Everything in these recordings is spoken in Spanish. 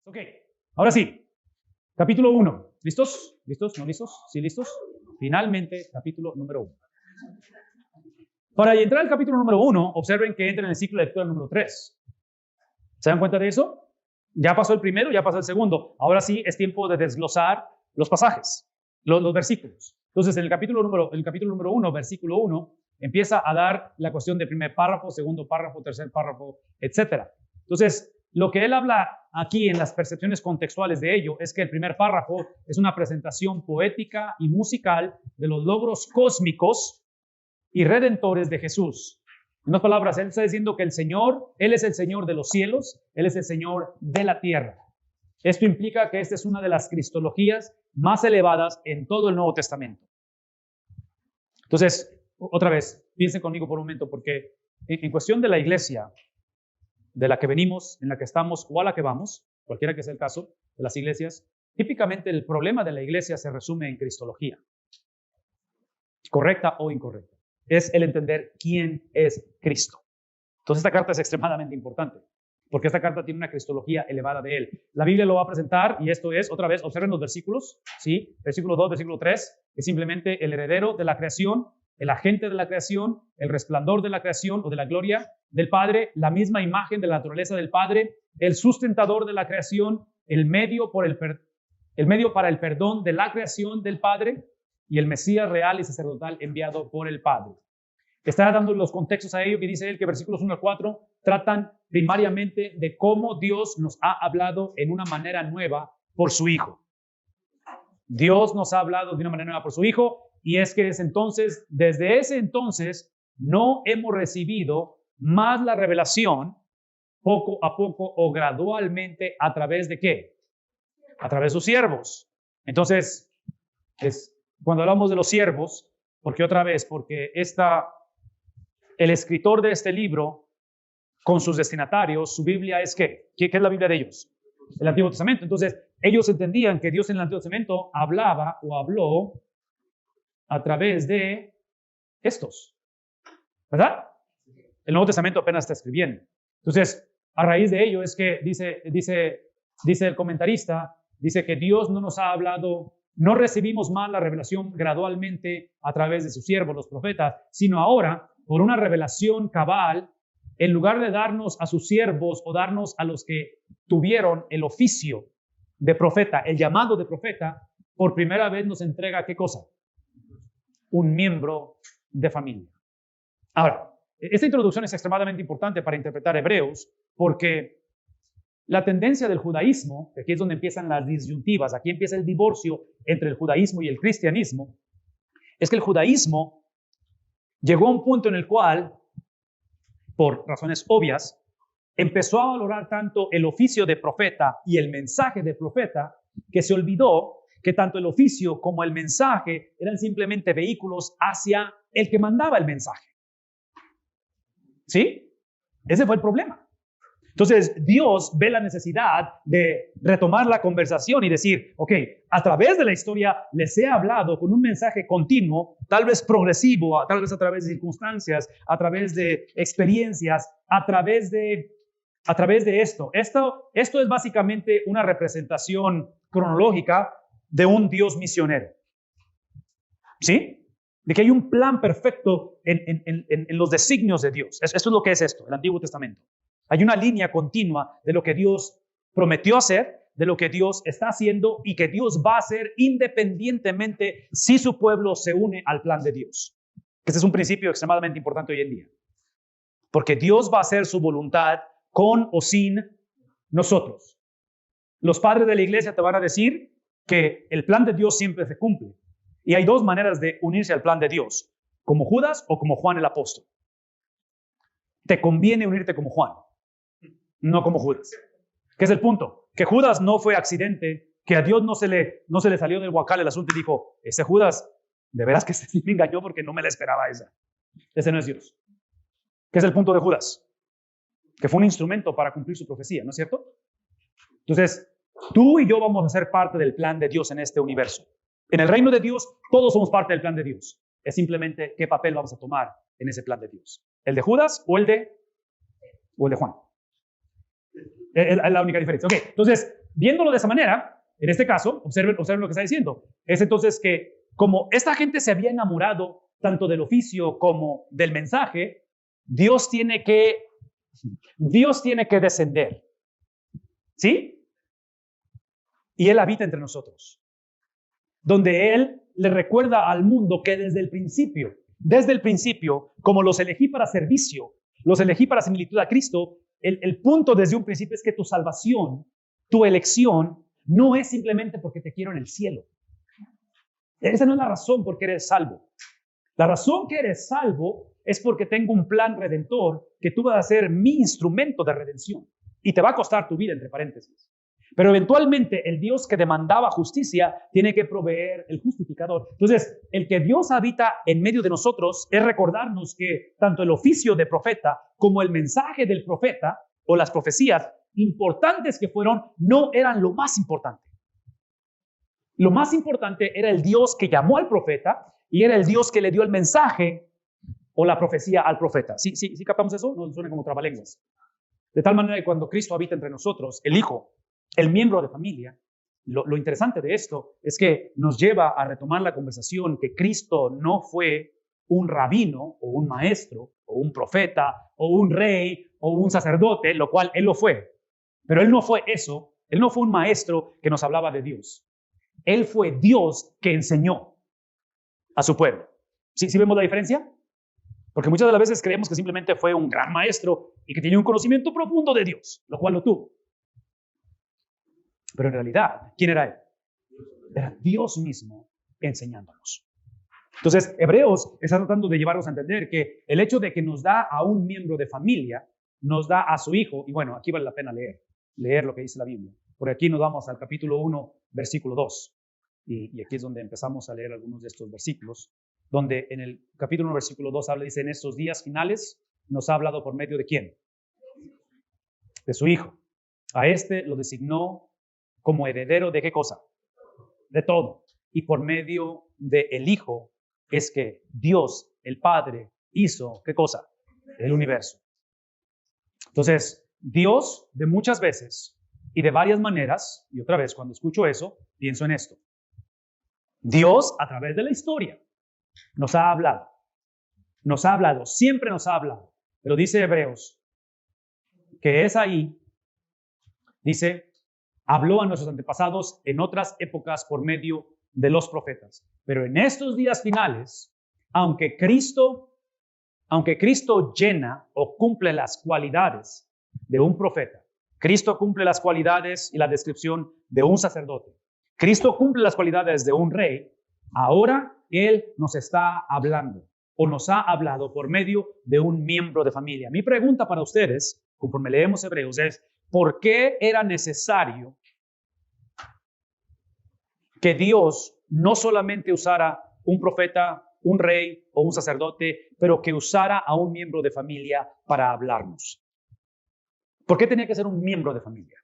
Ok, ahora sí, capítulo 1. ¿Listos? ¿Listos? ¿No listos? ¿Sí listos? Finalmente, capítulo número 1. Para entrar al capítulo número 1, observen que entra en el ciclo de lectura número 3. ¿Se dan cuenta de eso? Ya pasó el primero, ya pasó el segundo. Ahora sí es tiempo de desglosar los pasajes, los versículos. Entonces, en el capítulo número 1, versículo 1, empieza a dar la cuestión de primer párrafo, segundo párrafo, tercer párrafo, etc. Entonces, lo que él habla aquí en las percepciones contextuales de ello es que el primer párrafo es una presentación poética y musical de los logros cósmicos y redentores de Jesús. En otras palabras, él está diciendo que el Señor, Él es el Señor de los cielos, Él es el Señor de la tierra. Esto implica que esta es una de las cristologías más elevadas en todo el Nuevo Testamento. Entonces, otra vez, piensen conmigo por un momento, porque en cuestión de la iglesia, de la que venimos, en la que estamos o a la que vamos, cualquiera que sea el caso de las iglesias, típicamente el problema de la iglesia se resume en cristología, correcta o incorrecta. Es el entender quién es Cristo. Entonces esta carta es extremadamente importante, porque esta carta tiene una cristología elevada de Él. La Biblia lo va a presentar, y esto es, otra vez, observen los versículos, ¿sí? Versículo 2, versículo 3, es simplemente el heredero de la creación, el agente de la creación, el resplandor de la creación o de la gloria del Padre, la misma imagen de la naturaleza del Padre, el sustentador de la creación, el medio para el perdón de la creación del Padre, y el Mesías real y sacerdotal enviado por el Padre. Está dando los contextos a ello que dice él que versículos 1 al 4 tratan primariamente de cómo Dios nos ha hablado en una manera nueva por su Hijo. Dios nos ha hablado de una manera nueva por su Hijo, y es que desde ese entonces no hemos recibido más la revelación poco a poco o gradualmente a través de ¿qué? A través de sus siervos. Entonces, cuando hablamos de los siervos, porque el escritor de este libro, con sus destinatarios, su Biblia es ¿qué? ¿Qué es la Biblia de ellos? El Antiguo Testamento. Entonces, ellos entendían que Dios en el Antiguo Testamento hablaba o habló a través de estos, ¿verdad? El Nuevo Testamento apenas está escribiendo. Entonces, a raíz de ello es que dice el comentarista, dice que Dios no nos ha hablado. No recibimos más la revelación gradualmente a través de sus siervos, los profetas, sino ahora, por una revelación cabal, en lugar de darnos a sus siervos o darnos a los que tuvieron el oficio de profeta, el llamado de profeta, por primera vez nos entrega ¿qué cosa? Un miembro de familia. Ahora, esta introducción es extremadamente importante para interpretar Hebreos, porque la tendencia del judaísmo, aquí es donde empiezan las disyuntivas, aquí empieza el divorcio entre el judaísmo y el cristianismo, es que el judaísmo llegó a un punto en el cual, por razones obvias, empezó a valorar tanto el oficio de profeta y el mensaje de profeta, que se olvidó que tanto el oficio como el mensaje eran simplemente vehículos hacia el que mandaba el mensaje. ¿Sí? Ese fue el problema. Entonces, Dios ve la necesidad de retomar la conversación y decir, ok, a través de la historia les he hablado con un mensaje continuo, tal vez progresivo, tal vez a través de circunstancias, a través de experiencias, a través de esto. Esto es básicamente una representación cronológica de un Dios misionero. ¿Sí? De que hay un plan perfecto en los designios de Dios. Esto es lo que es esto, el Antiguo Testamento. Hay una línea continua de lo que Dios prometió hacer, de lo que Dios está haciendo y que Dios va a hacer independientemente si su pueblo se une al plan de Dios. Este es un principio extremadamente importante hoy en día. Porque Dios va a hacer su voluntad con o sin nosotros. Los padres de la iglesia te van a decir que el plan de Dios siempre se cumple. Y hay dos maneras de unirse al plan de Dios, como Judas o como Juan el apóstol. Te conviene unirte como Juan, no como Judas. ¿Qué es el punto? Que Judas no fue accidente, que a Dios no se le salió del huacal el asunto y dijo, ese Judas, de veras que se me engañó porque no me la esperaba esa. Ese no es Dios. ¿Qué es el punto de Judas? Que fue un instrumento para cumplir su profecía, ¿no es cierto? Entonces, tú y yo vamos a ser parte del plan de Dios en este universo. En el reino de Dios, todos somos parte del plan de Dios. Es simplemente qué papel vamos a tomar en ese plan de Dios. ¿El de Judas o el de Juan? Es la única diferencia. Ok, entonces, viéndolo de esa manera, en este caso, observen lo que está diciendo. Es entonces que como esta gente se había enamorado tanto del oficio como del mensaje, Dios tiene que descender. ¿Sí? Y Él habita entre nosotros. Donde Él le recuerda al mundo que desde el principio, como los elegí para servicio, los elegí para similitud a Cristo, el punto desde un principio es que tu salvación, tu elección, no es simplemente porque te quiero en el cielo. Esa no es la razón por qué eres salvo. La razón que eres salvo es porque tengo un plan redentor que tú vas a ser mi instrumento de redención. Y te va a costar tu vida, entre paréntesis. Pero eventualmente el Dios que demandaba justicia tiene que proveer el justificador. Entonces, el que Dios habita en medio de nosotros es recordarnos que tanto el oficio de profeta como el mensaje del profeta o las profecías importantes que fueron no eran lo más importante. Lo más importante era el Dios que llamó al profeta y era el Dios que le dio el mensaje o la profecía al profeta. ¿Sí captamos eso? No suena como trabalenguas. De tal manera que cuando Cristo habita entre nosotros, el Hijo, el miembro de familia, lo interesante de esto es que nos lleva a retomar la conversación que Cristo no fue un rabino o un maestro o un profeta o un rey o un sacerdote, lo cual Él lo fue. Pero Él no fue eso. Él no fue un maestro que nos hablaba de Dios. Él fue Dios que enseñó a su pueblo. ¿Sí vemos la diferencia? Porque muchas de las veces creemos que simplemente fue un gran maestro y que tenía un conocimiento profundo de Dios, lo cual lo tuvo. Pero en realidad, ¿quién era Él? Era Dios mismo enseñándonos. Entonces, Hebreos está tratando de llevarnos a entender que el hecho de que nos da a un miembro de familia, nos da a su hijo, y bueno, aquí vale la pena leer lo que dice la Biblia. Por aquí nos vamos al capítulo 1, versículo 2. Y aquí es donde empezamos a leer algunos de estos versículos, donde en el capítulo 1, versículo 2 dice, en estos días finales nos ha hablado por medio de ¿quién? De su Hijo. A este lo designó como heredero de ¿qué cosa? De todo. Y por medio del Hijo es que Dios, el Padre, hizo ¿qué cosa? El universo. Entonces, Dios de muchas veces y de varias maneras, y otra vez cuando escucho eso, pienso en esto. Dios a través de la historia nos ha hablado, siempre nos ha hablado. Pero dice Hebreos que es ahí, dice, habló a nuestros antepasados en otras épocas por medio de los profetas. Pero en estos días finales, aunque Cristo llena o cumple las cualidades de un profeta, Cristo cumple las cualidades y la descripción de un sacerdote, Cristo cumple las cualidades de un rey, ahora Él nos está hablando o nos ha hablado por medio de un miembro de familia. Mi pregunta para ustedes, conforme leemos Hebreos, es ¿por qué era necesario que Dios no solamente usara un profeta, un rey o un sacerdote, pero que usara a un miembro de familia para hablarnos? ¿Por qué tenía que ser un miembro de familia?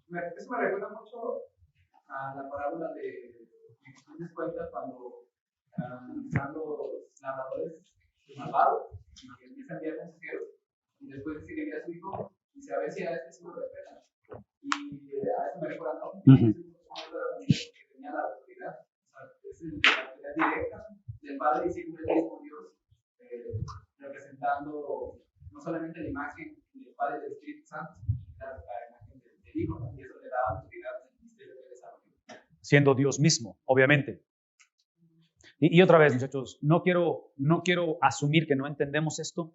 Eso me recuerda mucho a la parábola de Jesús cuenta cuando están los labradores malvados y que empiezan a enviar mensajeros y después dice que envía a su hijo y dice a ver si a este sí lo respetan. Y a eso me recuerda, ¿no? Porque tenía la autoridad, o sea, es la autoridad directa del Padre y siempre el mismo Dios representando no solamente la imagen del Padre y del Espíritu Santo, sino la imagen del Hijo, y eso le da autoridad al ministerio que desarrolla. Siendo Dios mismo, obviamente. Y otra vez, muchachos, no quiero asumir que no entendemos esto,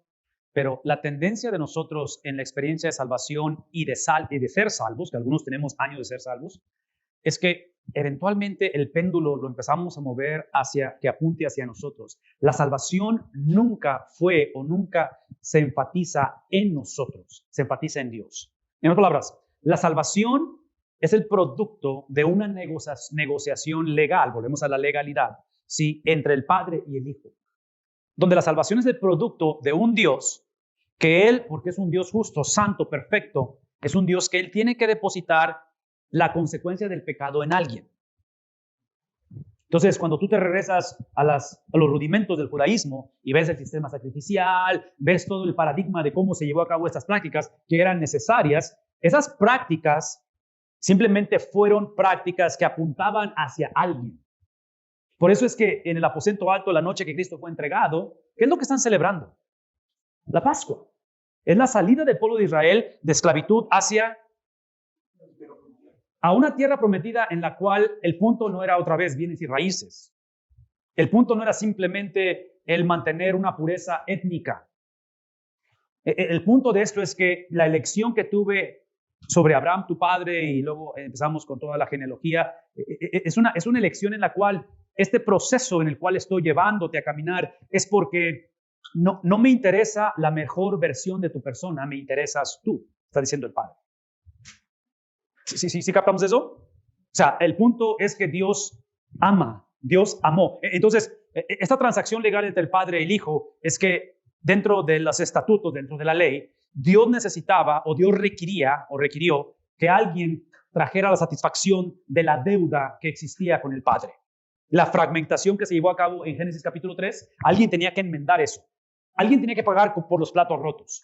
pero la tendencia de nosotros en la experiencia de salvación y de ser salvos, que algunos tenemos años de ser salvos, es que eventualmente el péndulo lo empezamos a mover hacia que apunte hacia nosotros. La salvación nunca fue o nunca se enfatiza en nosotros, se enfatiza en Dios. En otras palabras, la salvación es el producto de una negociación legal, volvemos a la legalidad, ¿sí? Entre el Padre y el Hijo, donde la salvación es el producto de un Dios que Él, porque es un Dios justo, santo, perfecto, es un Dios que Él tiene que depositar la consecuencia del pecado en alguien. Entonces, cuando tú te regresas a los rudimentos del judaísmo y ves el sistema sacrificial, ves todo el paradigma de cómo se llevó a cabo estas prácticas que eran necesarias, esas prácticas simplemente fueron prácticas que apuntaban hacia alguien. Por eso es que en el aposento alto, la noche que Cristo fue entregado, ¿qué es lo que están celebrando? La Pascua. Es la salida del pueblo de Israel de esclavitud hacia a una tierra prometida en la cual el punto no era otra vez bienes y raíces. El punto no era simplemente el mantener una pureza étnica. El punto de esto es que la elección que tuve sobre Abraham, tu padre, y luego empezamos con toda la genealogía, es una elección en la cual este proceso en el cual estoy llevándote a caminar es porque no me interesa la mejor versión de tu persona, me interesas tú, está diciendo el Padre. ¿Sí captamos eso? O sea, el punto es que Dios ama, Dios amó. Entonces, esta transacción legal entre el Padre y el Hijo es que dentro de los estatutos, dentro de la ley, Dios necesitaba o Dios requirió que alguien trajera la satisfacción de la deuda que existía con el Padre. La fragmentación que se llevó a cabo en Génesis capítulo 3, alguien tenía que enmendar eso. Alguien tenía que pagar por los platos rotos.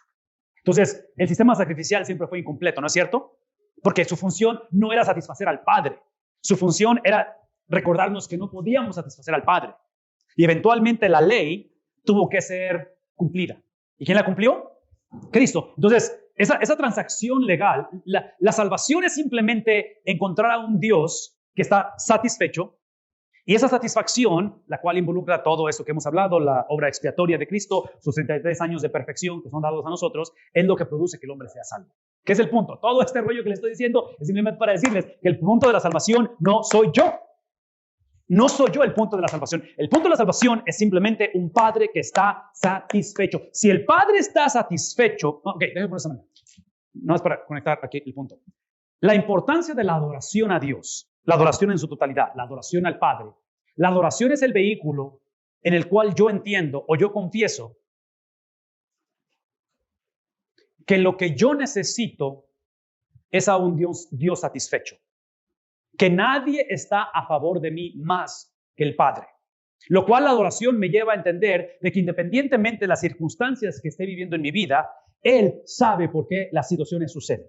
Entonces, el sistema sacrificial siempre fue incompleto, ¿no es cierto? Porque su función no era satisfacer al Padre. Su función era recordarnos que no podíamos satisfacer al Padre. Y eventualmente la ley tuvo que ser cumplida. ¿Y quién la cumplió? Cristo. Entonces, esa transacción legal, la salvación es simplemente encontrar a un Dios que está satisfecho. Y esa satisfacción, la cual involucra todo eso que hemos hablado, la obra expiatoria de Cristo, sus 33 años de perfección que son dados a nosotros, es lo que produce que el hombre sea salvo. ¿Qué es el punto? Todo este rollo que les estoy diciendo es simplemente para decirles que el punto de la salvación no soy yo. No soy yo el punto de la salvación. El punto de la salvación es simplemente un Padre que está satisfecho. Si el Padre está satisfecho... Ok, déjame poner esa manera. No es para conectar aquí el punto. La importancia de la adoración a Dios, la adoración en su totalidad, la adoración al Padre. La adoración es el vehículo en el cual yo entiendo o yo confieso que lo que yo necesito es a un Dios satisfecho. Que nadie está a favor de mí más que el Padre. Lo cual la adoración me lleva a entender de que independientemente de las circunstancias que esté viviendo en mi vida, Él sabe por qué las situaciones suceden.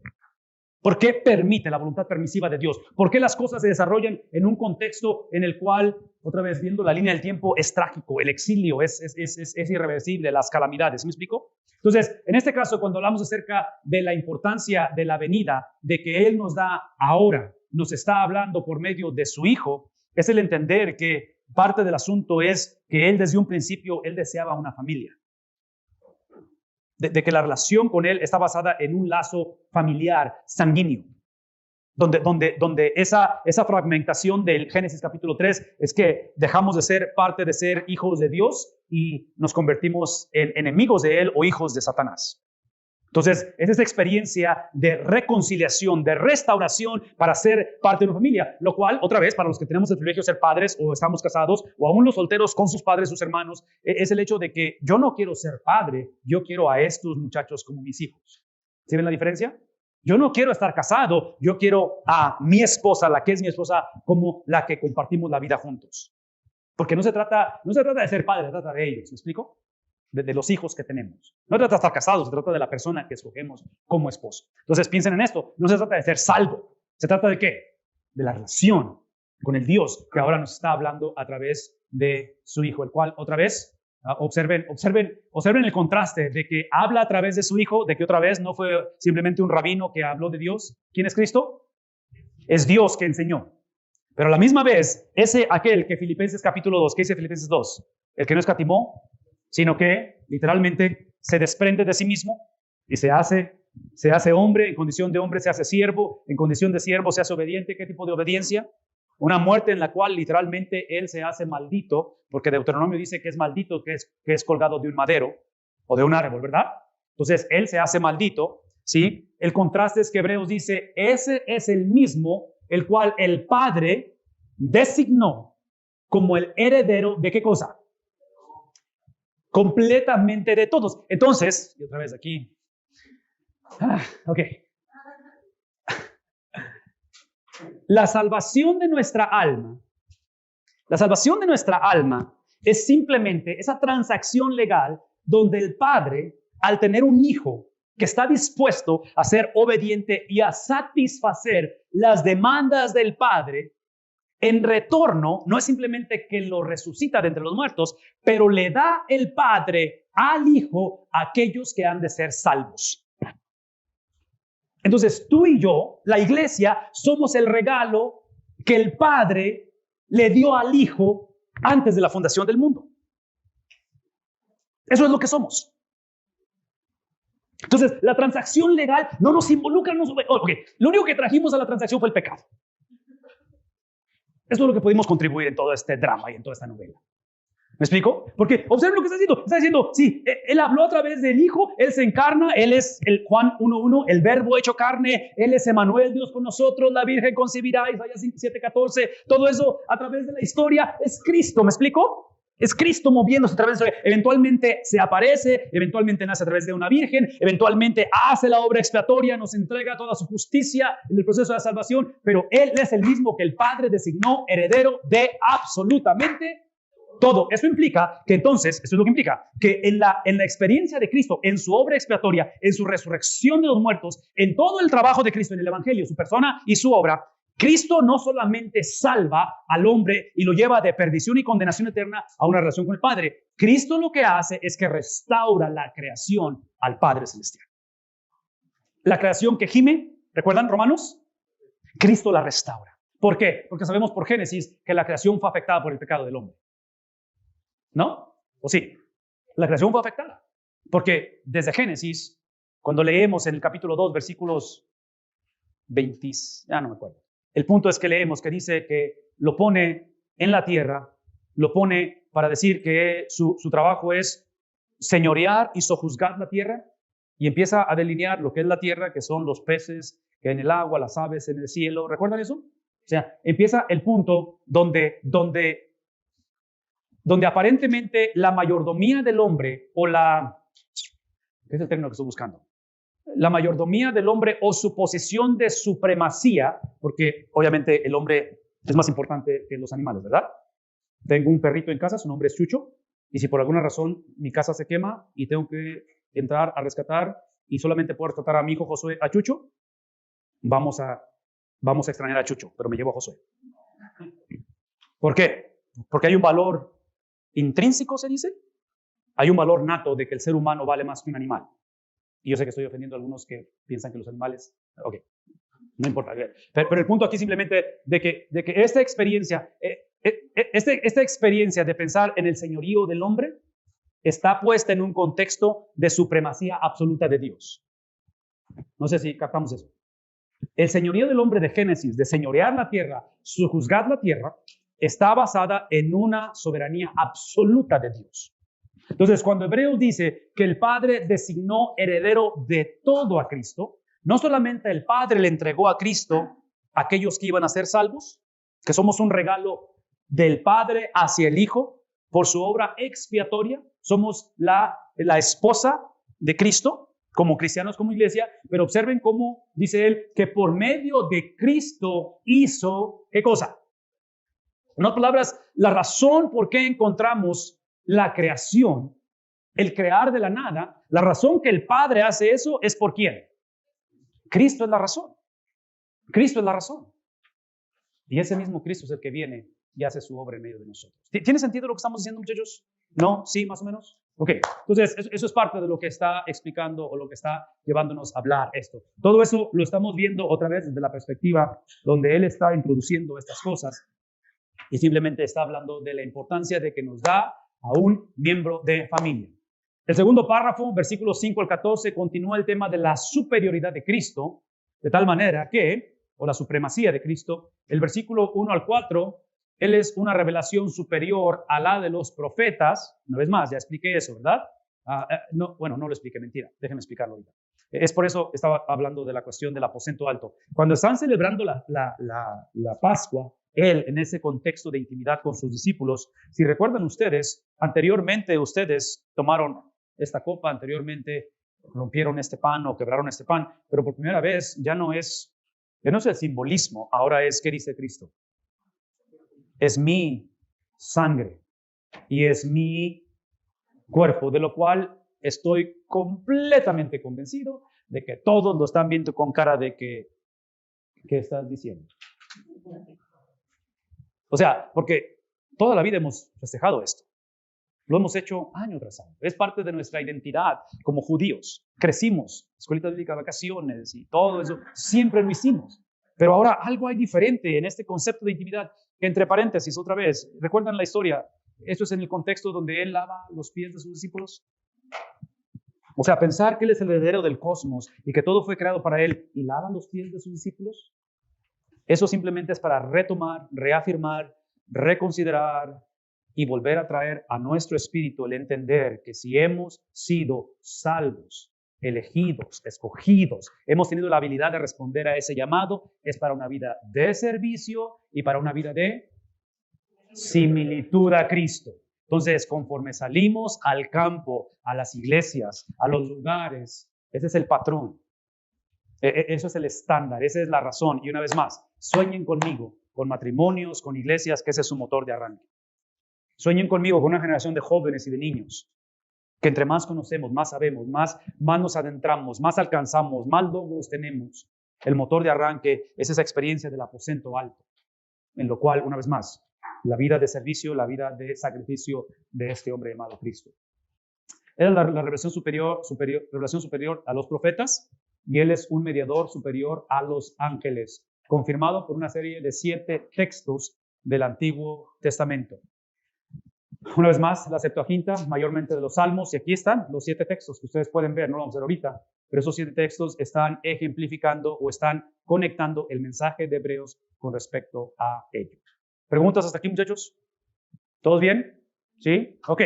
¿Por qué permite la voluntad permisiva de Dios? ¿Por qué las cosas se desarrollan en un contexto en el cual, otra vez viendo la línea del tiempo, es trágico, el exilio es irreversible, las calamidades? ¿Me explico? Entonces, en este caso, cuando hablamos acerca de la importancia de la venida, de que Él nos da ahora, nos está hablando por medio de su Hijo, es el entender que parte del asunto es que Él desde un principio, Él deseaba una familia. De que la relación con Él está basada en un lazo familiar, sanguíneo, donde esa fragmentación del Génesis capítulo 3 es que dejamos de ser parte de ser hijos de Dios y nos convertimos en enemigos de Él o hijos de Satanás. Entonces, es esa experiencia de reconciliación, de restauración para ser parte de una familia, lo cual, otra vez, para los que tenemos el privilegio de ser padres o estamos casados, o aún los solteros con sus padres, sus hermanos, es el hecho de que yo no quiero ser padre, yo quiero a estos muchachos como mis hijos. ¿Sí ven la diferencia? Yo no quiero estar casado, yo quiero a mi esposa, la que es mi esposa, como la que compartimos la vida juntos. Porque no se trata de ser padre, se trata de ellos, ¿me explico? De los hijos que tenemos. No se trata de estar casados, se trata de la persona que escogemos como esposo. Entonces piensen en esto, no se trata de ser salvo, se trata de ¿qué? De la relación con el Dios que ahora nos está hablando a través de su Hijo, el cual otra vez, observen el contraste de que habla a través de su Hijo, de que otra vez no fue simplemente un rabino que habló de Dios. ¿Quién es Cristo? Es Dios que enseñó. Pero a la misma vez, aquel que Filipenses capítulo 2, ¿qué dice Filipenses 2? El que no escatimó, sino que literalmente se desprende de sí mismo y se hace hombre, en condición de hombre se hace siervo, en condición de siervo se hace obediente. ¿Qué tipo de obediencia? Una muerte en la cual literalmente él se hace maldito, porque Deuteronomio dice que es maldito, que es colgado de un madero o de un árbol, ¿verdad? Entonces él se hace maldito, ¿sí? El contraste es que Hebreos dice, ese es el mismo el cual el Padre designó como el heredero de ¿qué cosa? Completamente de todos. Entonces, y otra vez aquí. Ok. La salvación de nuestra alma, La salvación de nuestra alma es simplemente esa transacción legal donde el padre, al tener un hijo que está dispuesto a ser obediente y a satisfacer las demandas del padre, en retorno, no es simplemente que lo resucita de entre los muertos, pero le da el padre al hijo a aquellos que han de ser salvos. Entonces, tú y yo, la iglesia, somos el regalo que el padre le dio al hijo antes de la fundación del mundo. Eso es lo que somos. Entonces, la transacción legal no nos involucra. Lo único que trajimos a la transacción fue el pecado. Eso es lo que pudimos contribuir en todo este drama y en toda esta novela. ¿Me explico? Porque observen lo que está diciendo. Está diciendo, sí, él habló a través del Hijo, Él se encarna, Él es el Juan 1:1, el Verbo hecho carne, Él es Emmanuel, Dios con nosotros, la Virgen concebirá, Isaías 7:14, todo eso a través de la historia es Cristo. ¿Me explico? Es Cristo moviéndose a través de eso. Eventualmente se aparece, eventualmente nace a través de una virgen, eventualmente hace la obra expiatoria, nos entrega toda su justicia en el proceso de la salvación, pero Él es el mismo que el Padre designó heredero de absolutamente todo. Eso implica que entonces, eso es lo que implica, que en la experiencia de Cristo, en su obra expiatoria, en su resurrección de los muertos, en todo el trabajo de Cristo en el Evangelio, su persona y su obra, Cristo no solamente salva al hombre y lo lleva de perdición y condenación eterna a una relación con el Padre. Cristo lo que hace es que restaura la creación al Padre Celestial. La creación que gime, ¿recuerdan Romanos? Cristo la restaura. ¿Por qué? Porque sabemos por Génesis que la creación fue afectada por el pecado del hombre. ¿No? ¿O sí? La creación fue afectada. Porque desde Génesis, cuando leemos en el capítulo 2, versículos 20, no me acuerdo. El punto es que leemos que dice que lo pone en la tierra, lo pone para decir que su trabajo es señorear y sojuzgar la tierra, y empieza a delinear lo que es la tierra, que son los peces que en el agua, las aves en el cielo. ¿Recuerdan eso? O sea, empieza el punto donde aparentemente la mayordomía del hombre o ¿qué es el término que estoy buscando? La mayordomía del hombre o su posición de supremacía, porque obviamente el hombre es más importante que los animales, ¿verdad? Tengo un perrito en casa, su nombre es Chucho, y si por alguna razón mi casa se quema y tengo que entrar a rescatar y solamente puedo rescatar a mi hijo Josué, a Chucho, vamos a extrañar a Chucho, pero me llevo a Josué. ¿Por qué? Porque hay un valor intrínseco, se dice. Hay un valor nato de que el ser humano vale más que un animal. Y yo sé que estoy ofendiendo a algunos que piensan que los animales... Ok, no importa. Pero el punto aquí simplemente de que esta experiencia de pensar en el señorío del hombre está puesta en un contexto de supremacía absoluta de Dios. No sé si captamos eso. El señorío del hombre de Génesis, de señorear la tierra, sojuzgar la tierra, está basada en una soberanía absoluta de Dios. Entonces, cuando Hebreos dice que el Padre designó heredero de todo a Cristo, no solamente el Padre le entregó a Cristo a aquellos que iban a ser salvos, que somos un regalo del Padre hacia el Hijo por su obra expiatoria, somos la esposa de Cristo, como cristianos, como iglesia, pero observen cómo dice él que por medio de Cristo hizo, ¿qué cosa? En otras palabras, la razón por qué encontramos la creación, el crear de la nada, la razón que el Padre hace eso es ¿por quién? Cristo es la razón. Cristo es la razón. Y ese mismo Cristo es el que viene y hace su obra en medio de nosotros. ¿Tiene sentido lo que estamos diciendo, muchachos? ¿No? ¿Sí, más o menos? Ok, entonces eso es parte de lo que está explicando o lo que está llevándonos a hablar esto. Todo eso lo estamos viendo otra vez desde la perspectiva donde él está introduciendo estas cosas y simplemente está hablando de la importancia de que nos da a un miembro de familia. El segundo párrafo, versículos 5 al 14, continúa el tema de la superioridad de Cristo, de tal manera que, o la supremacía de Cristo, el versículo 1 al 4, Él es una revelación superior a la de los profetas. Una vez más, ya expliqué eso, ¿verdad? No lo expliqué, mentira, déjenme explicarlo ahorita. Es por eso estaba hablando de la cuestión del aposento alto. Cuando están celebrando la Pascua, Él, en ese contexto de intimidad con sus discípulos, si recuerdan ustedes, anteriormente ustedes tomaron esta copa, anteriormente rompieron este pan o quebraron este pan, pero por primera vez ya no es el simbolismo, ahora es, ¿qué dice Cristo? Es mi sangre y es mi cuerpo, de lo cual estoy completamente convencido de que todos lo están viendo con cara de que, ¿qué estás diciendo? O sea, porque toda la vida hemos festejado esto. Lo hemos hecho año tras año. Es parte de nuestra identidad como judíos. Crecimos, escuelita bíblica, vacaciones y todo eso. Siempre lo hicimos. Pero ahora algo hay diferente en este concepto de intimidad. Entre paréntesis, otra vez, ¿recuerdan la historia? Esto es en el contexto donde él lava los pies de sus discípulos. O sea, pensar que él es el heredero del cosmos y que todo fue creado para él y lava los pies de sus discípulos. Eso simplemente es para retomar, reafirmar, reconsiderar y volver a traer a nuestro espíritu el entender que si hemos sido salvos, elegidos, escogidos, hemos tenido la habilidad de responder a ese llamado, es para una vida de servicio y para una vida de similitud a Cristo. Entonces, conforme salimos al campo, a las iglesias, a los lugares, ese es el patrón. Eso es el estándar, esa es la razón. Y una vez más, sueñen conmigo, con matrimonios, con iglesias, que ese es su motor de arranque. Sueñen conmigo con una generación de jóvenes y de niños, que entre más conocemos, más sabemos, más nos adentramos, más alcanzamos, más logros tenemos. El motor de arranque es esa experiencia del aposento alto, en lo cual, una vez más, la vida de servicio, la vida de sacrificio de este hombre llamado Cristo. Era la revelación superior a los profetas, y él es un mediador superior a los ángeles, confirmado por una serie de 7 textos del Antiguo Testamento. Una vez más, la Septuaginta, mayormente de los Salmos, y aquí están los 7 textos que ustedes pueden ver, no lo vamos a ver ahorita, pero esos 7 textos están ejemplificando o están conectando el mensaje de Hebreos con respecto a ello. ¿Preguntas hasta aquí, muchachos? ¿Todos bien? ¿Sí? Ok.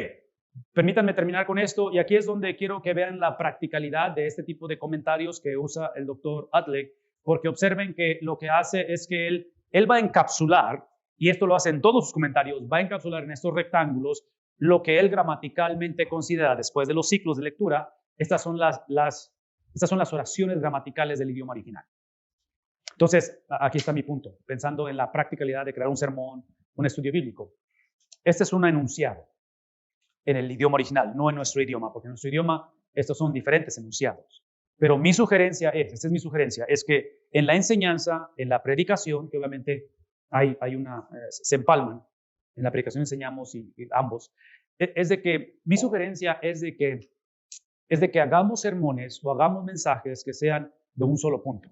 Permítanme terminar con esto, y aquí es donde quiero que vean la practicalidad de este tipo de comentarios que usa el doctor Adler, porque observen que lo que hace es que él va a encapsular, y esto lo hace en todos sus comentarios, va a encapsular en estos rectángulos lo que él gramaticalmente considera, después de los ciclos de lectura, estas son las oraciones gramaticales del idioma original. Entonces, aquí está mi punto, pensando en la practicalidad de crear un sermón, un estudio bíblico. Este es un enunciado en el idioma original, no en nuestro idioma, porque en nuestro idioma estos son diferentes enunciados. Pero mi sugerencia esta es mi sugerencia, es que en la enseñanza, en la predicación, que obviamente se empalman, en la predicación enseñamos y ambos, es de que mi sugerencia es de que hagamos sermones o hagamos mensajes que sean de un solo punto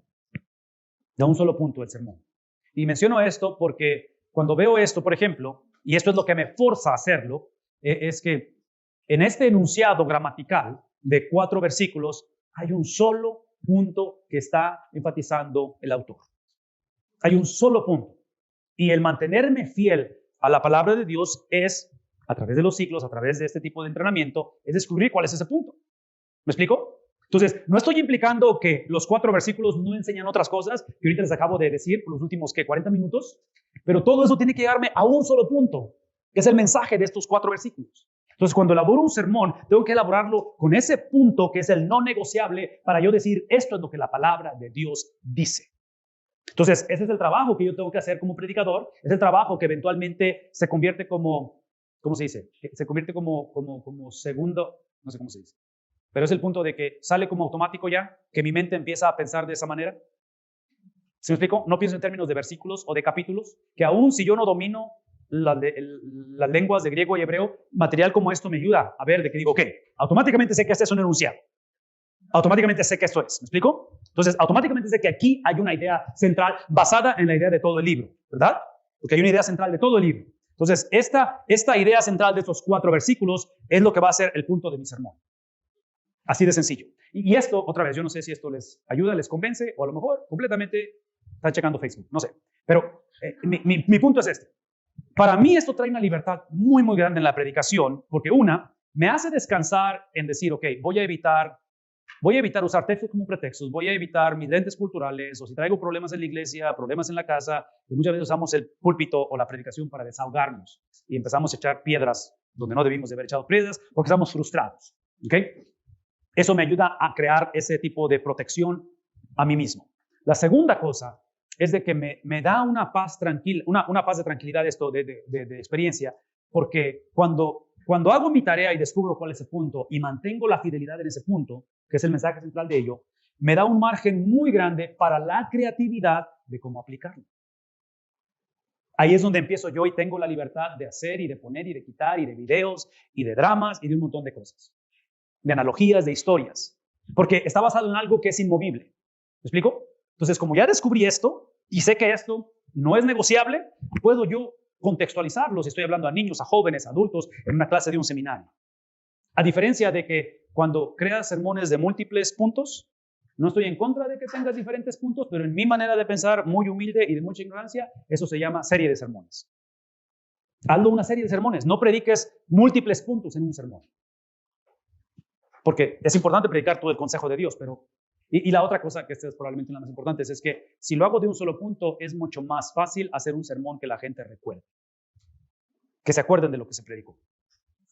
del sermón. Y menciono esto porque cuando veo esto, por ejemplo, y esto es lo que me forza a hacerlo, es que en este enunciado gramatical de 4 versículos hay un solo punto que está enfatizando el autor. Hay un solo punto. Y el mantenerme fiel a la palabra de Dios es, a través de los ciclos, a través de este tipo de entrenamiento, es descubrir cuál es ese punto. ¿Me explico? Entonces, no estoy implicando que los 4 versículos no enseñan otras cosas que ahorita les acabo de decir por los últimos 40 minutos, pero todo eso tiene que llegarme a un solo punto, que es el mensaje de estos 4 versículos. Entonces, cuando elaboro un sermón, tengo que elaborarlo con ese punto que es el no negociable para yo decir, esto es lo que la palabra de Dios dice. Entonces, ese es el trabajo que yo tengo que hacer como predicador, es el trabajo que eventualmente se convierte como, ¿cómo se dice? Se convierte como segundo, no sé cómo se dice, pero es el punto de que sale como automático ya, que mi mente empieza a pensar de esa manera. ¿Se me explico? No pienso en términos de versículos o de capítulos, que aún si yo no domino las lenguas de griego y hebreo, material como esto me ayuda a ver de que digo, ok, automáticamente sé que este es un enunciado. Automáticamente sé que esto es. ¿Me explico? Entonces, automáticamente sé que aquí hay una idea central basada en la idea de todo el libro, ¿verdad? Porque hay una idea central de todo el libro. Entonces, esta idea central de estos 4 versículos es lo que va a ser el punto de mi sermón. Así de sencillo. Y esto, otra vez, yo no sé si esto les ayuda, les convence, o a lo mejor completamente están checando Facebook, no sé. Pero mi punto es este. Para mí esto trae una libertad muy, muy grande en la predicación, porque me hace descansar en decir, ok, voy a evitar usar textos como pretextos, voy a evitar mis lentes culturales, o si traigo problemas en la iglesia, problemas en la casa, y muchas veces usamos el púlpito o la predicación para desahogarnos, y empezamos a echar piedras donde no debimos de haber echado piedras, porque estamos frustrados, ¿ok? Eso me ayuda a crear ese tipo de protección a mí mismo. La segunda cosa es de que me da una paz tranquila, una paz de tranquilidad, esto de experiencia, Porque cuando hago mi tarea y descubro cuál es el punto y mantengo la fidelidad en ese punto, que es el mensaje central de ello, me da un margen muy grande para la creatividad de cómo aplicarlo. Ahí es donde empiezo yo y tengo la libertad de hacer y de poner y de quitar y de videos y de dramas y de un montón de cosas. De analogías, de historias. Porque está basado en algo que es inmovible. ¿Me explico? Entonces, como ya descubrí esto y sé que esto no es negociable, puedo yo contextualizarlo si estoy hablando a niños, a jóvenes, a adultos, en una clase de un seminario. A diferencia de que cuando creas sermones de múltiples puntos, no estoy en contra de que tengas diferentes puntos, pero en mi manera de pensar, muy humilde y de mucha ignorancia, eso se llama serie de sermones. Hazlo una serie de sermones, no prediques múltiples puntos en un sermón. Porque es importante predicar todo el consejo de Dios, pero... Y la otra cosa, que esta es probablemente una de las más importantes, es que si lo hago de un solo punto, es mucho más fácil hacer un sermón que la gente recuerde. Que se acuerden de lo que se predicó.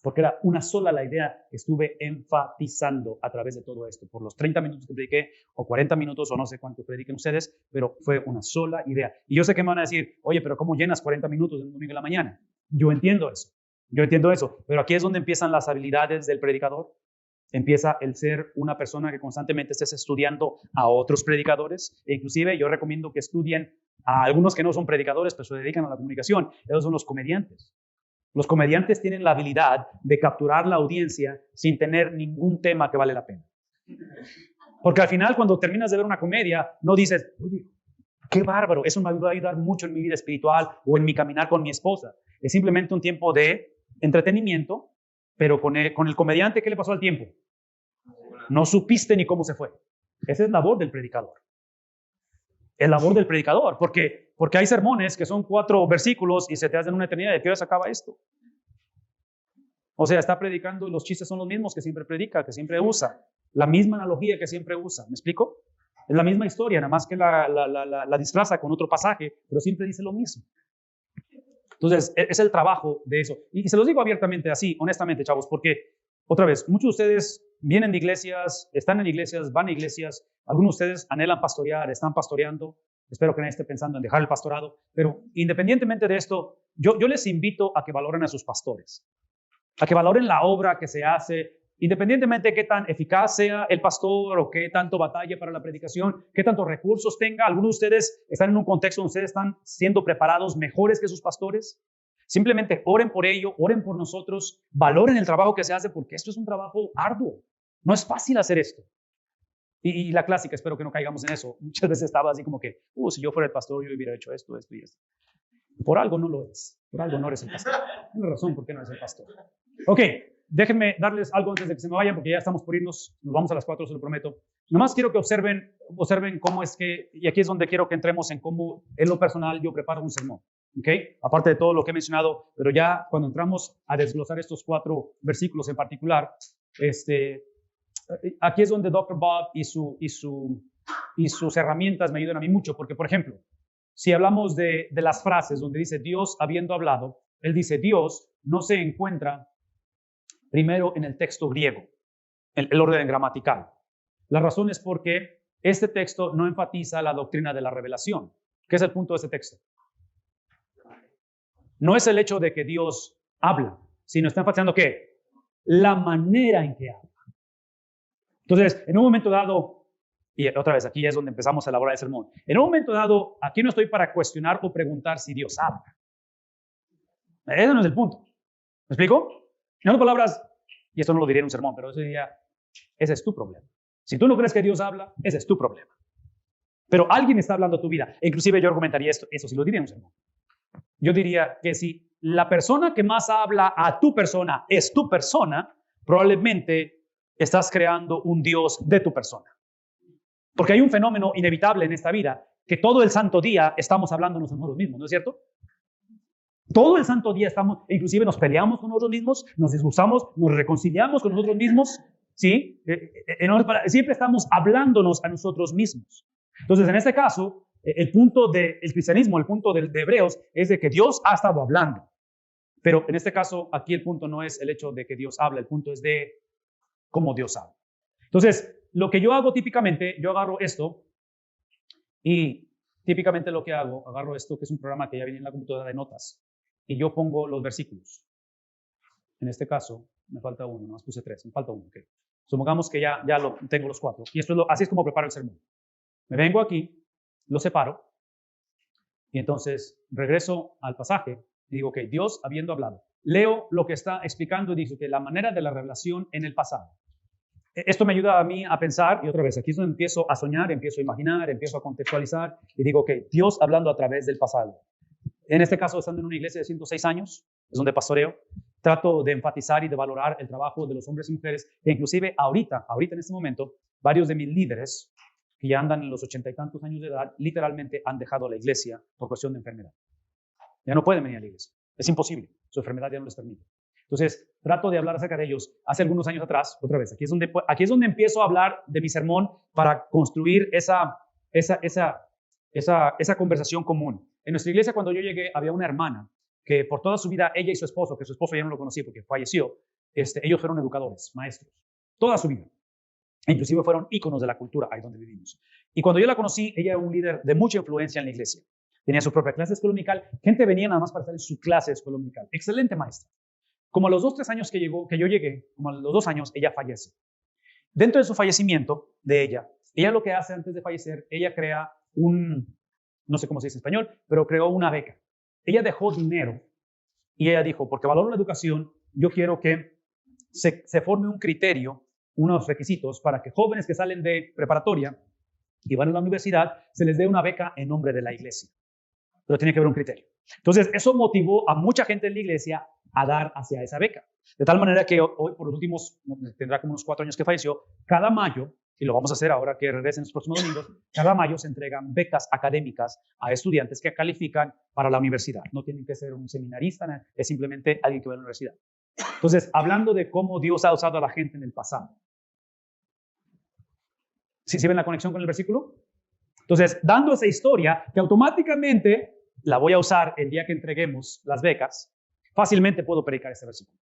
Porque era una sola la idea que estuve enfatizando a través de todo esto. Por los 30 minutos que prediqué, o 40 minutos, o no sé cuánto prediquen ustedes, pero fue una sola idea. Y yo sé que me van a decir, oye, pero ¿cómo llenas 40 minutos en un domingo en la mañana? Yo entiendo eso. Pero aquí es donde empiezan las habilidades del predicador. Empieza el ser una persona que constantemente estés estudiando a otros predicadores. E inclusive yo recomiendo que estudien a algunos que no son predicadores, pero se dedican a la comunicación. Esos son los comediantes. Los comediantes tienen la habilidad de capturar la audiencia sin tener ningún tema que vale la pena. Porque al final, cuando terminas de ver una comedia, no dices, oye, qué bárbaro, eso me va a ayudar mucho en mi vida espiritual o en mi caminar con mi esposa. Es simplemente un tiempo de entretenimiento, pero con el comediante, ¿qué le pasó al tiempo? No supiste ni cómo se fue. Esa es labor del predicador. Es labor del predicador, porque hay sermones que son 4 versículos y se te hacen una eternidad. ¿De qué hora se acaba esto? O sea, está predicando y los chistes son los mismos que siempre predica, que siempre usa. La misma analogía que siempre usa. ¿Me explico? Es la misma historia, nada más que la disfraza con otro pasaje, pero siempre dice lo mismo. Entonces, es el trabajo de eso. Y se los digo abiertamente así, honestamente, chavos, porque, otra vez, muchos de ustedes vienen de iglesias, están en iglesias, van a iglesias, algunos de ustedes anhelan pastorear, están pastoreando. Espero que nadie esté pensando en dejar el pastorado, pero independientemente de esto, yo les invito a que valoren a sus pastores, a que valoren la obra que se hace, independientemente de qué tan eficaz sea el pastor o qué tanto batalla para la predicación, qué tantos recursos tenga. Algunos de ustedes están en un contexto donde ustedes están siendo preparados mejores que sus pastores. Simplemente oren por ello, oren por nosotros, valoren el trabajo que se hace, porque esto es un trabajo arduo. No es fácil hacer esto. Y la clásica, espero que no caigamos en eso. Muchas veces estaba así como que, si yo fuera el pastor, yo hubiera hecho esto, esto y esto. Por algo no lo eres. Por algo no eres el pastor. Tienes razón por qué no eres el pastor. Ok, déjenme darles algo antes de que se me vayan, porque ya estamos por irnos. Nos vamos a las 4, se lo prometo. Nomás quiero que observen cómo es que, y aquí es donde quiero que entremos en cómo en lo personal yo preparo un sermón. ¿Ok? Aparte de todo lo que he mencionado, pero ya cuando entramos a desglosar estos 4 versículos en particular, aquí es donde Dr. Bob y sus herramientas me ayudan a mí mucho, porque, por ejemplo, si hablamos de las frases donde dice Dios habiendo hablado, él dice Dios no se encuentra primero en el texto griego, el orden gramatical. La razón es porque este texto no enfatiza la doctrina de la revelación. ¿Qué es el punto de este texto? No es el hecho de que Dios habla, sino está enfatizando ¿qué? La manera en que habla. Entonces, en un momento dado, y otra vez aquí es donde empezamos a elaborar el sermón, en un momento dado, aquí no estoy para cuestionar o preguntar si Dios habla. Ese no es el punto. ¿Me explico? En otras palabras, y esto no lo diré en un sermón, pero ese es tu problema. Si tú no crees que Dios habla, ese es tu problema. Pero alguien está hablando a tu vida. E inclusive yo argumentaría eso sí lo diría en un sermón. Yo diría que si la persona que más habla a tu persona es tu persona, probablemente estás creando un Dios de tu persona. Porque hay un fenómeno inevitable en esta vida, que todo el santo día estamos hablándonos a nosotros mismos, ¿no es cierto? Todo el santo día inclusive nos peleamos con nosotros mismos, nos disgustamos, nos reconciliamos con nosotros mismos, ¿sí? Siempre estamos hablándonos a nosotros mismos. Entonces, en este caso, el punto del cristianismo, el punto de Hebreos, es de que Dios ha estado hablando. Pero en este caso, aquí el punto no es el hecho de que Dios habla, el punto es de cómo Dios habla. Entonces, lo que yo hago típicamente, yo agarro esto y típicamente lo que hago, agarro esto que es un programa que ya viene en la computadora de notas y yo pongo los versículos. En este caso, me falta uno, nomás puse 3, me falta uno. Okay. Supongamos que ya tengo los 4. Y esto así es como preparo el sermón. Me vengo aquí, lo separo, y entonces regreso al pasaje y digo, ok, Dios habiendo hablado. Leo lo que está explicando y dice que la manera de la revelación en el pasado. Esto me ayuda a mí a pensar, y otra vez, aquí es donde empiezo a soñar, empiezo a imaginar, empiezo a contextualizar, y digo, ok, Dios hablando a través del pasado. En este caso, estando en una iglesia de 106 años, es donde pastoreo, trato de enfatizar y de valorar el trabajo de los hombres y mujeres, e inclusive ahorita en este momento, varios de mis líderes, que ya andan en los 80 y tantos años de edad, literalmente han dejado la iglesia por cuestión de enfermedad. Ya no pueden venir a la iglesia. Es imposible. Su enfermedad ya no les permite. Entonces, trato de hablar acerca de ellos. Hace algunos años atrás, otra vez, aquí es donde empiezo a hablar de mi sermón para construir esa conversación común. En nuestra iglesia, cuando yo llegué, había una hermana que por toda su vida, ella y su esposo, que su esposo ya no lo conocí porque falleció, ellos fueron educadores, maestros, toda su vida. Inclusive fueron íconos de la cultura ahí donde vivimos. Y cuando yo la conocí, ella era un líder de mucha influencia en la iglesia. Tenía su propia clase de escuela dominical. Gente venía nada más para estar en su clase de escuela dominical. Excelente maestra. Como a los 2, 3 años que yo llegué, como a los 2 años, ella fallece. Dentro de su fallecimiento, de ella lo que hace antes de fallecer, ella crea no sé cómo se dice en español, pero creó una beca. Ella dejó dinero y ella dijo, porque valoro la educación, yo quiero que se forme un criterio, unos requisitos para que jóvenes que salen de preparatoria y van a la universidad, se les dé una beca en nombre de la iglesia. Pero tiene que haber un criterio. Entonces, eso motivó a mucha gente en la iglesia a dar hacia esa beca. De tal manera que hoy, por los últimos, tendrá como unos 4 años que falleció, cada mayo, y lo vamos a hacer ahora que regresen los próximos domingos, cada mayo se entregan becas académicas a estudiantes que califican para la universidad. No tienen que ser un seminarista, es simplemente alguien que va a la universidad. Entonces, hablando de cómo Dios ha usado a la gente en el pasado. ¿Sí ven la conexión con el versículo? Entonces, dando esa historia, que automáticamente la voy a usar el día que entreguemos las becas, fácilmente puedo predicar ese versículo.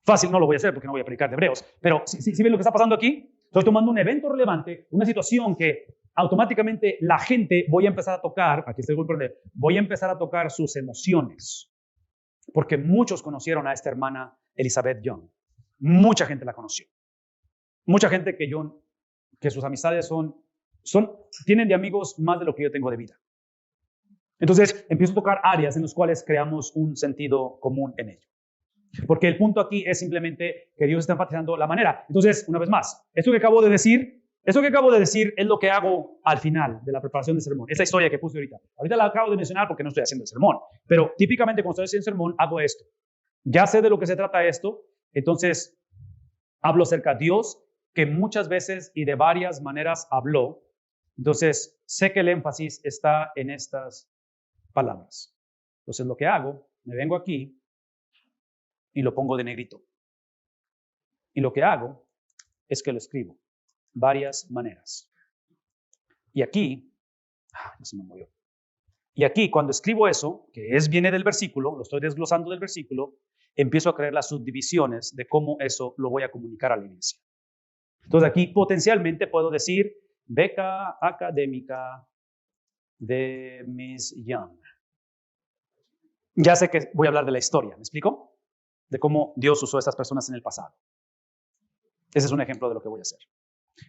Fácil no lo voy a hacer porque no voy a predicar de Hebreos, pero ¿sí ven lo que está pasando aquí? Estoy tomando un evento relevante, una situación que automáticamente la gente voy a empezar a tocar, aquí estoy voy a empezar a tocar sus emociones, porque muchos conocieron a esta hermana Elizabeth Young. Mucha gente la conoció. Mucha gente que sus amistades tienen de amigos más de lo que yo tengo de vida. Entonces, empiezo a tocar áreas en las cuales creamos un sentido común en ello. Porque el punto aquí es simplemente que Dios está enfatizando la manera. Entonces, una vez más, esto que acabo de decir es lo que hago al final de la preparación del sermón. Esa historia que puse ahorita. Ahorita la acabo de mencionar porque no estoy haciendo el sermón. Pero típicamente cuando estoy haciendo el sermón, hago esto. Ya sé de lo que se trata esto, entonces hablo acerca de Dios, que muchas veces y de varias maneras habló. Entonces, sé que el énfasis está en estas palabras. Entonces, lo que hago, me vengo aquí y lo pongo de negrito. Y lo que hago es que lo escribo. Varias maneras. Y aquí, no se me movió. Y aquí, cuando escribo eso, que viene del versículo, lo estoy desglosando del versículo, empiezo a crear las subdivisiones de cómo eso lo voy a comunicar a la iglesia. Entonces, aquí potencialmente puedo decir beca académica de Miss Young. Ya sé que voy a hablar de la historia, ¿me explico? De cómo Dios usó a estas personas en el pasado. Ese es un ejemplo de lo que voy a hacer.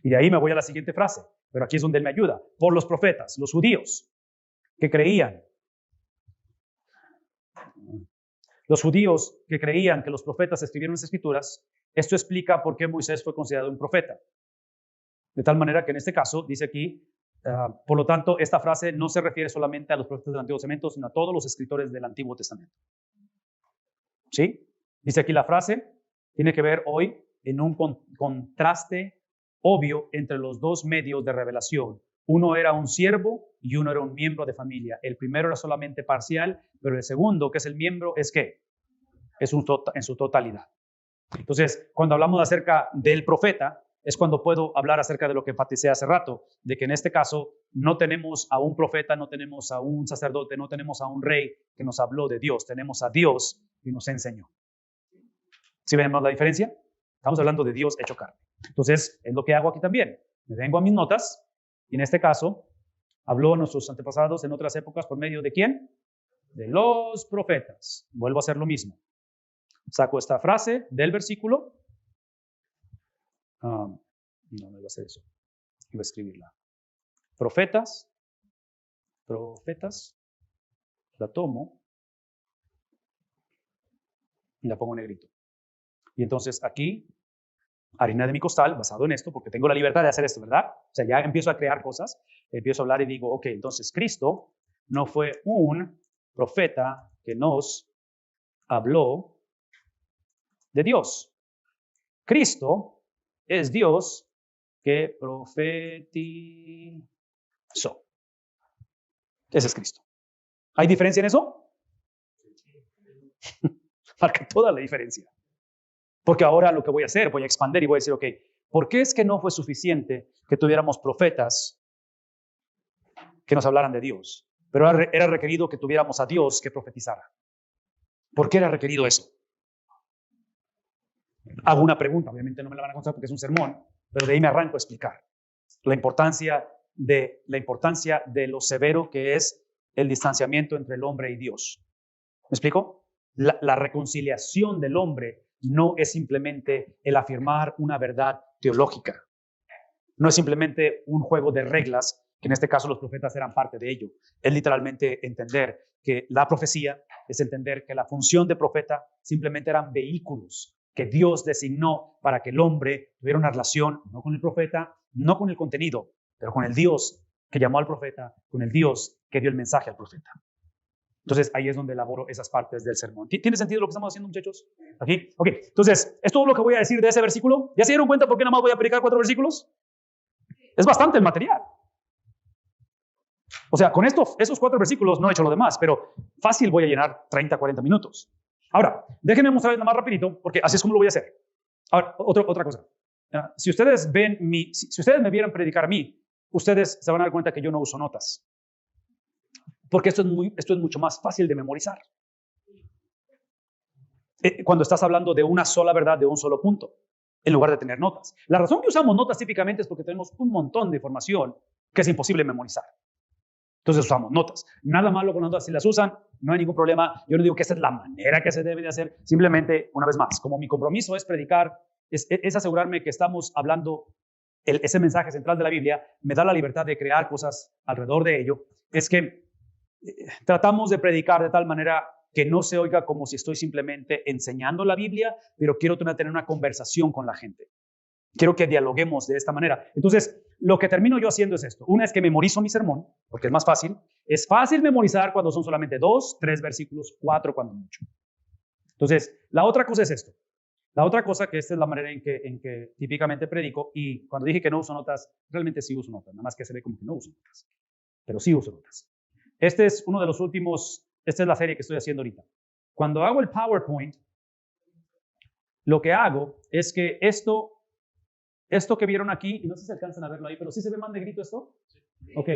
Y de ahí me voy a la siguiente frase, pero aquí es donde él me ayuda. Por los profetas, los judíos, que creían. Los judíos que creían que los profetas escribieron las escrituras, esto explica por qué Moisés fue considerado un profeta. De tal manera que en este caso, dice aquí, por lo tanto, esta frase no se refiere solamente a los profetas del Antiguo Testamento, sino a todos los escritores del Antiguo Testamento. ¿Sí? Dice aquí la frase, tiene que ver hoy en un contraste obvio entre los dos medios de revelación. Uno era un siervo y uno era un miembro de familia. El primero era solamente parcial, pero el segundo, que es el miembro, ¿es qué? Es en su totalidad. Entonces, cuando hablamos acerca del profeta, es cuando puedo hablar acerca de lo que enfaticé hace rato, de que en este caso no tenemos a un profeta, no tenemos a un sacerdote, no tenemos a un rey que nos habló de Dios, tenemos a Dios que nos enseñó. ¿Sí vemos la diferencia? Estamos hablando de Dios hecho carne. Entonces, es lo que hago aquí también. Me vengo a mis notas y en este caso habló a nuestros antepasados en otras épocas por medio de ¿quién? De los profetas. Vuelvo a hacer lo mismo. saco esta frase del versículo. No iba a hacer eso. Iba a escribirla. Profetas. La tomo y la pongo en negrito. Y entonces aquí, harina de mi costal, basado en esto, porque tengo la libertad de hacer esto, ¿verdad? O sea, ya empiezo a crear cosas, empiezo a hablar y digo, ok, entonces Cristo no fue un profeta que nos habló de Dios. Cristo es Dios que profetizó. Ese es Cristo. ¿Hay diferencia en eso? Marca toda la diferencia. Porque ahora lo que voy a hacer, voy a expandir y voy a decir, ok, ¿por qué es que no fue suficiente que tuviéramos profetas que nos hablaran de Dios? Pero era requerido que tuviéramos a Dios que profetizara. ¿Por qué era requerido eso? Hago una pregunta, obviamente no me la van a contestar porque es un sermón, pero de ahí me arranco a explicar la importancia de lo severo que es el distanciamiento entre el hombre y Dios. ¿Me explico? La reconciliación del hombre no es simplemente el afirmar una verdad teológica. No es simplemente un juego de reglas, que en este caso los profetas eran parte de ello. Es literalmente entender que la profecía es entender que la función de profeta simplemente eran vehículos que Dios designó para que el hombre tuviera una relación, no con el profeta, no con el contenido, pero con el Dios que llamó al profeta, con el Dios que dio el mensaje al profeta. Entonces, ahí es donde elaboro esas partes del sermón. ¿Tiene sentido lo que estamos haciendo, muchachos? ¿Aquí? Ok, entonces, ¿es todo lo que voy a decir de ese versículo? ¿Ya se dieron cuenta por qué nada más voy a predicar 4 versículos? Es bastante el material. O sea, con esos 4 versículos no he hecho lo demás, pero fácil voy a llenar 30, 40 minutos. Ahora, déjenme mostrarles nada más rapidito, porque así es como lo voy a hacer. Ahora, otra cosa. Si ustedes si ustedes me vieran predicar a mí, ustedes se van a dar cuenta que yo no uso notas. Porque esto es mucho más fácil de memorizar. Cuando estás hablando de una sola verdad, de un solo punto, en lugar de tener notas. La razón que usamos notas típicamente es porque tenemos un montón de información que es imposible memorizar. Entonces usamos notas. Nada malo con las notas. Si las usan, no hay ningún problema. Yo no digo que esa es la manera que se debe de hacer. Simplemente, una vez más, como mi compromiso es predicar, es asegurarme que estamos hablando ese mensaje central de la Biblia, me da la libertad de crear cosas alrededor de ello. Es que tratamos de predicar de tal manera que no se oiga como si estoy simplemente enseñando la Biblia, pero quiero tener una conversación con la gente. Quiero que dialoguemos de esta manera. Entonces, lo que termino yo haciendo es esto. Una es que memorizo mi sermón, porque es más fácil. Es fácil memorizar cuando son solamente 2, 3 versículos, 4 cuando mucho. Entonces, la otra cosa es esto. La otra cosa, que esta es la manera en que típicamente predico, y cuando dije que no uso notas, realmente sí uso notas, nada más que se ve como que no uso notas, pero sí uso notas. Este es uno de los últimos, esta es la serie que estoy haciendo ahorita. Cuando hago el PowerPoint, lo que hago es que esto que vieron aquí, y no sé si alcanzan a verlo ahí, pero ¿sí se ve más negrito esto? Ok,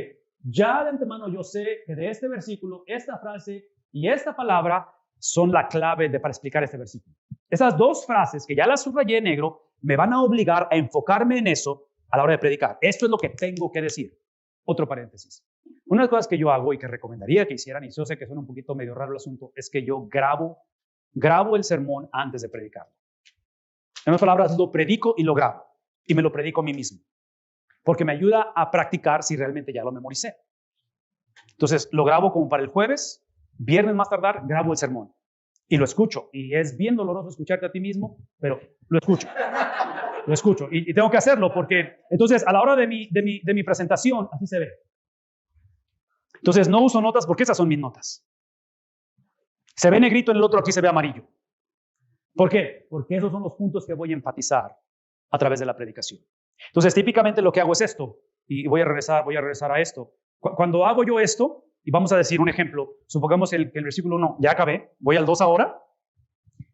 ya de antemano yo sé que de este versículo, esta frase y esta palabra son la clave para explicar este versículo. Esas 2 frases que ya las subrayé en negro me van a obligar a enfocarme en eso a la hora de predicar. Esto es lo que tengo que decir. Otro paréntesis. Una de las cosas que yo hago y que recomendaría que hicieran, y yo sé que suena un poquito medio raro el asunto, es que yo grabo el sermón antes de predicarlo. En otras palabras, lo predico y lo grabo. Y me lo predico a mí mismo. Porque me ayuda a practicar si realmente ya lo memoricé. Entonces, lo grabo como para el jueves, viernes más tardar, grabo el sermón. Y lo escucho. Y es bien doloroso escucharte a ti mismo, pero lo escucho. Lo escucho. Y tengo que hacerlo porque, entonces, a la hora de mi presentación, así se ve. Entonces, no uso notas porque esas son mis notas. Se ve negrito en el otro, aquí se ve amarillo. ¿Por qué? Porque esos son los puntos que voy a enfatizar a través de la predicación. Entonces, típicamente lo que hago es esto, y voy a regresar a esto. Cuando hago yo esto, y vamos a decir un ejemplo, supongamos que el versículo 1, ya acabé, voy al 2 ahora,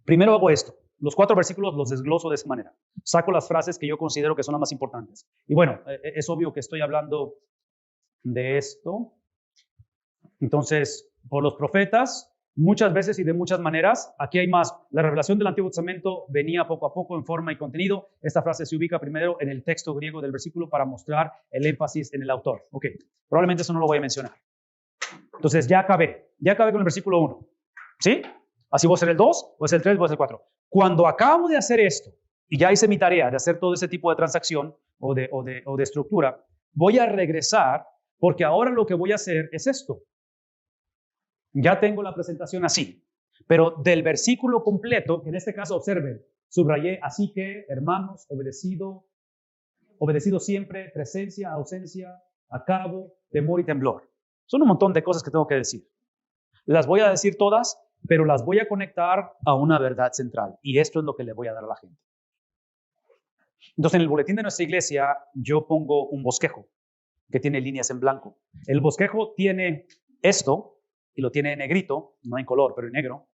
primero hago esto, los 4 versículos los desgloso de esa manera, saco las frases que yo considero que son las más importantes. Y bueno, es obvio que estoy hablando de esto. Entonces, por los profetas, muchas veces y de muchas maneras, aquí hay más. La revelación del Antiguo Testamento venía poco a poco en forma y contenido. Esta frase se ubica primero en el texto griego del versículo para mostrar el énfasis en el autor. Ok, probablemente eso no lo voy a mencionar. Entonces ya acabé con el versículo 1. ¿Sí? Así voy a ser el 2, voy a ser el 3, voy a ser el 4. Cuando acabo de hacer esto, y ya hice mi tarea de hacer todo ese tipo de transacción o de estructura, voy a regresar porque ahora lo que voy a hacer es esto. Ya tengo la presentación así, pero del versículo completo, que en este caso observen, subrayé, así que, hermanos, obedecido siempre, presencia, ausencia, acabo, temor y temblor. Son un montón de cosas que tengo que decir. Las voy a decir todas, pero las voy a conectar a una verdad central. Y esto es lo que le voy a dar a la gente. Entonces, en el boletín de nuestra iglesia, yo pongo un bosquejo que tiene líneas en blanco. El bosquejo tiene esto, y lo tiene en negrito, no en color, pero en negro.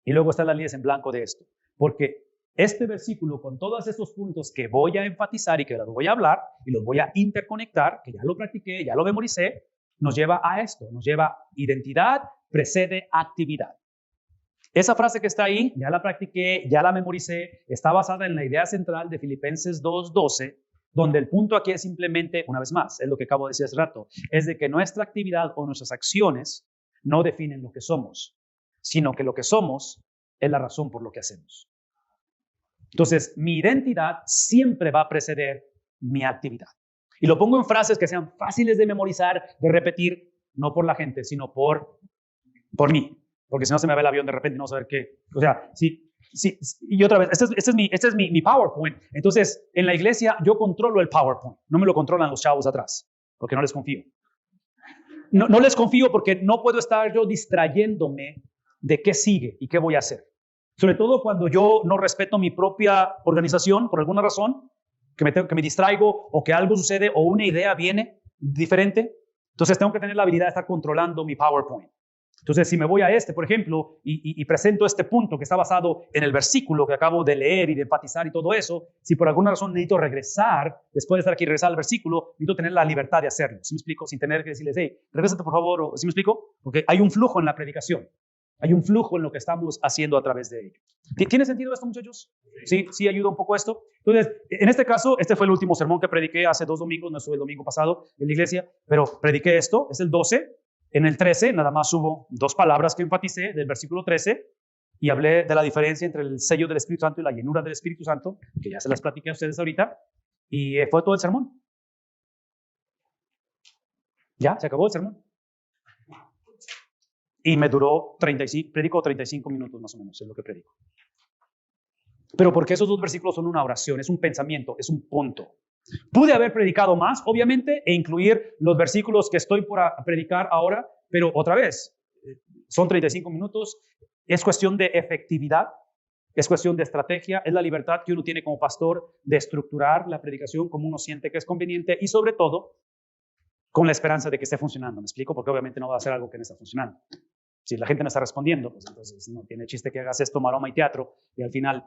Y luego están las líneas en blanco de esto. Porque este versículo, con todos estos puntos que voy a enfatizar y que los voy a hablar, y los voy a interconectar, que ya lo practiqué, ya lo memoricé, nos lleva a esto, nos lleva a identidad precede actividad. Esa frase que está ahí, ya la practiqué, ya la memoricé, está basada en la idea central de Filipenses 2:12, donde el punto aquí es simplemente, una vez más, es lo que acabo de decir hace rato, es de que nuestra actividad o nuestras acciones no definen lo que somos, sino que lo que somos es la razón por lo que hacemos. Entonces, mi identidad siempre va a preceder mi actividad. Y lo pongo en frases que sean fáciles de memorizar, de repetir, no por la gente, sino por mí. Porque si no se me va el avión de repente y no saber qué. O sea, sí, y otra vez, este es mi PowerPoint. Entonces, en la iglesia yo controlo el PowerPoint. No me lo controlan los chavos atrás, porque no les confío. No les confío porque no puedo estar yo distrayéndome de qué sigue y qué voy a hacer. Sobre todo cuando yo no respeto mi propia organización por alguna razón, que me distraigo o que algo sucede o una idea viene diferente. Entonces tengo que tener la habilidad de estar controlando mi PowerPoint. Entonces, si me voy a por ejemplo, y presento este punto que está basado en el versículo que acabo de leer y de enfatizar y todo eso, si por alguna razón necesito regresar, después de estar aquí, regresar al versículo, necesito tener la libertad de hacerlo. ¿Sí me explico? Sin tener que decirles, hey, regrésate por favor. ¿Sí me explico? Porque hay un flujo en la predicación. Hay un flujo en lo que estamos haciendo a través de ello. ¿Tiene sentido esto, muchachos? ¿Sí ayuda un poco esto? Entonces, en este caso, este fue el último sermón que prediqué hace 2 domingos, no estuve el domingo pasado en la iglesia, pero prediqué esto, es el 12. En el 13, nada más hubo 2 palabras que enfaticé del versículo 13 y hablé de la diferencia entre el sello del Espíritu Santo y la llenura del Espíritu Santo, que ya se las platiqué a ustedes ahorita, y fue todo el sermón. Ya, se acabó el sermón. Y me duró 35 minutos más o menos, es lo que predico. Pero porque esos 2 versículos son una oración, es un pensamiento, es un punto. Pude haber predicado más, obviamente, e incluir los versículos que estoy por predicar ahora, pero otra vez, son 35 minutos, es cuestión de efectividad, es cuestión de estrategia, es la libertad que uno tiene como pastor de estructurar la predicación como uno siente que es conveniente y sobre todo con la esperanza de que esté funcionando. ¿Me explico? Porque obviamente no va a ser algo que no está funcionando. Si la gente no está respondiendo, pues entonces no tiene chiste que hagas esto, maroma y teatro, y al final,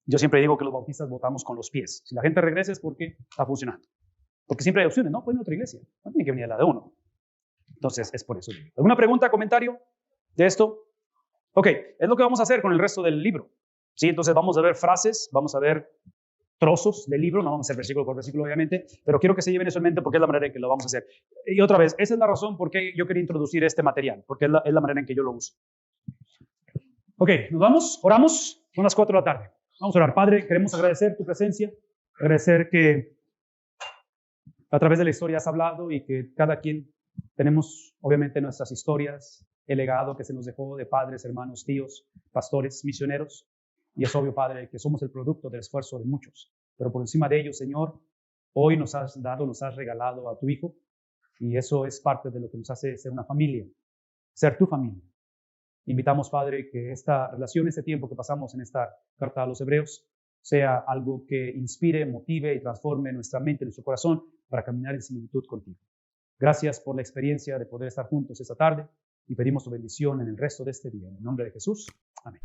yo siempre digo que los bautistas votamos con los pies. Si la gente regresa es porque está funcionando. Porque siempre hay opciones, ¿no? Puede ir a otra iglesia, no tiene que venir a la de uno. Entonces, es por eso. ¿Alguna pregunta, comentario de esto? Ok, es lo que vamos a hacer con el resto del libro. ¿Sí? Entonces vamos a ver frases, vamos a ver trozos del libro, no vamos a hacer versículo por versículo obviamente, pero quiero que se lleven eso en mente porque es la manera en que lo vamos a hacer. Y otra vez, esa es la razón por qué yo quería introducir este material, porque es la manera en que yo lo uso. Ok, nos vamos, oramos, son las 4 de la tarde. Vamos a orar. Padre, queremos agradecer tu presencia, agradecer que a través de la historia has hablado y que cada quien tenemos obviamente nuestras historias, el legado que se nos dejó de padres, hermanos, tíos, pastores, misioneros. Y es obvio, Padre, que somos el producto del esfuerzo de muchos. Pero por encima de ello, Señor, hoy nos has regalado a tu Hijo. Y eso es parte de lo que nos hace ser una familia, ser tu familia. Invitamos, Padre, que esta relación, este tiempo que pasamos en esta carta a los Hebreos, sea algo que inspire, motive y transforme nuestra mente y nuestro corazón para caminar en similitud contigo. Gracias por la experiencia de poder estar juntos esta tarde y pedimos tu bendición en el resto de este día. En el nombre de Jesús. Amén.